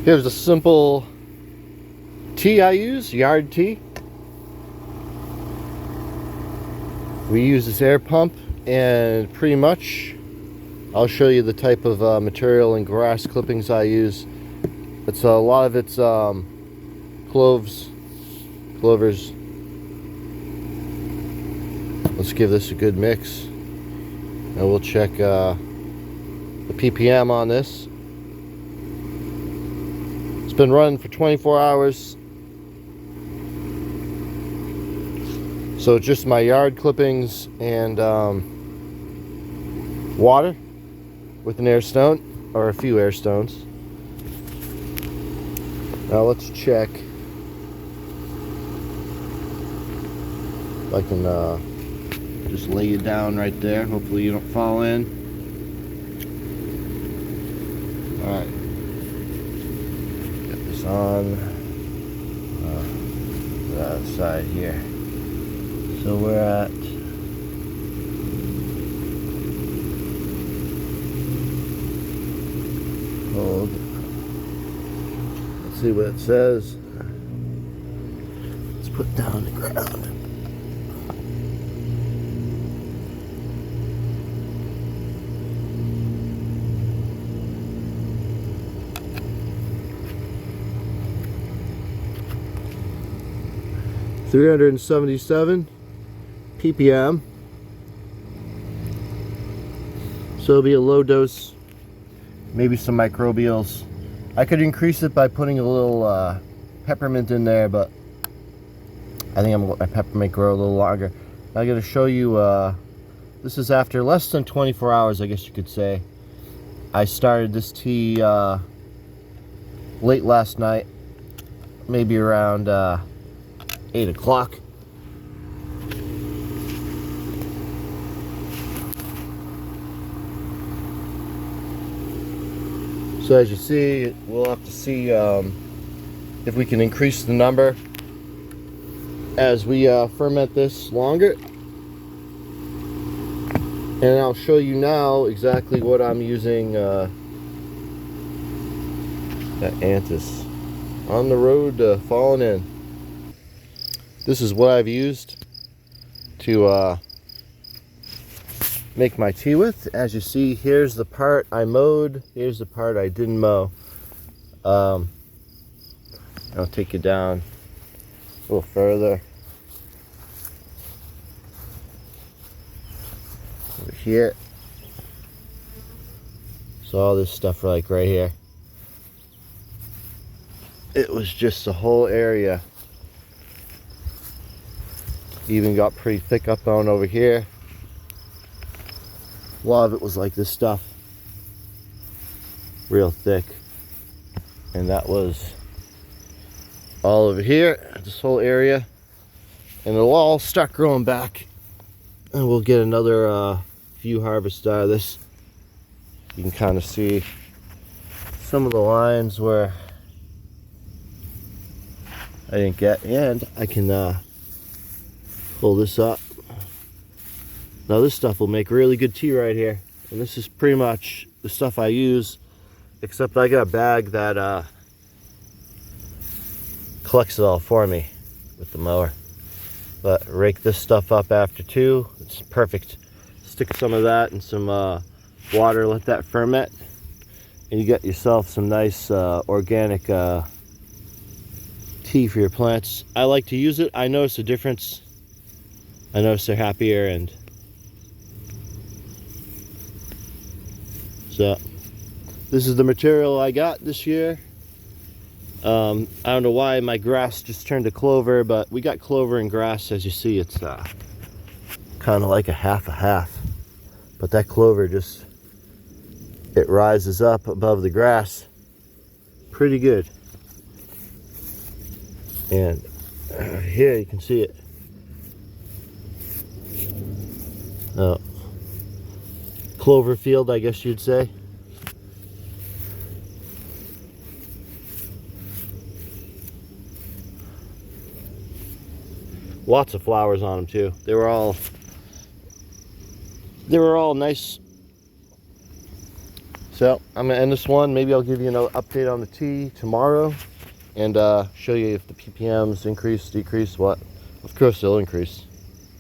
Here's a simple tea I use, yard tea. We use this air pump, and pretty much I'll show you the type of material and grass clippings I use. It's a lot of it's clovers. Let's give this a good mix, and we'll check the ppm on this. It's been running for 24 hours. So just my yard clippings and water with an air stone, or a few air stones. Now let's check if I can just lay you down right there. Hopefully you don't fall in. Alright. Get this on the other side here. So we're at hold. Let's see what it says. Let's put down the ground. $377 ppm. So it'll be a low dose, maybe some microbials. I could increase it by putting a little peppermint in there, but I think I'm gonna let my peppermint grow a little longer. I'm going to show you, this is after less than 24 hours, I guess you could say. I started this tea late last night, maybe around 8 o'clock. So as you see, we'll have to see if we can increase the number as we ferment this longer. And I'll show you now exactly what I'm using. That antis on the road falling in. This is what I've used to make my tea with. As you see, here's the part I mowed, here's the part I didn't mow. I'll take you down a little further. Over here. So all this stuff like right here. It was just the whole area. Even got pretty thick up on over here. A lot of it was like this stuff, real thick, and that was all over here, this whole area, and it'll all start growing back, and we'll get another few harvests out of this. You can kind of see some of the lines where I didn't get, and I can pull this up. Now this stuff will make really good tea right here, and this is pretty much the stuff I use, except I got a bag that collects it all for me with the mower. But rake this stuff up after 2, it's perfect. Stick some of that in some water, let that ferment, and you get yourself some nice organic tea for your plants. I like to use it. I notice a difference. I notice they're happier, and so this is the material I got this year. I don't know why my grass just turned to clover, but we got clover and grass. As you see, it's kind of like a half. But that clover just, it rises up above the grass pretty good. And here you can see it. Clover field, I guess you'd say. Lots of flowers on them too. They were all nice So I'm gonna end this one. Maybe I'll give you an update on the tea tomorrow, and show you if the ppms increase, decrease, what. Of course they'll increase.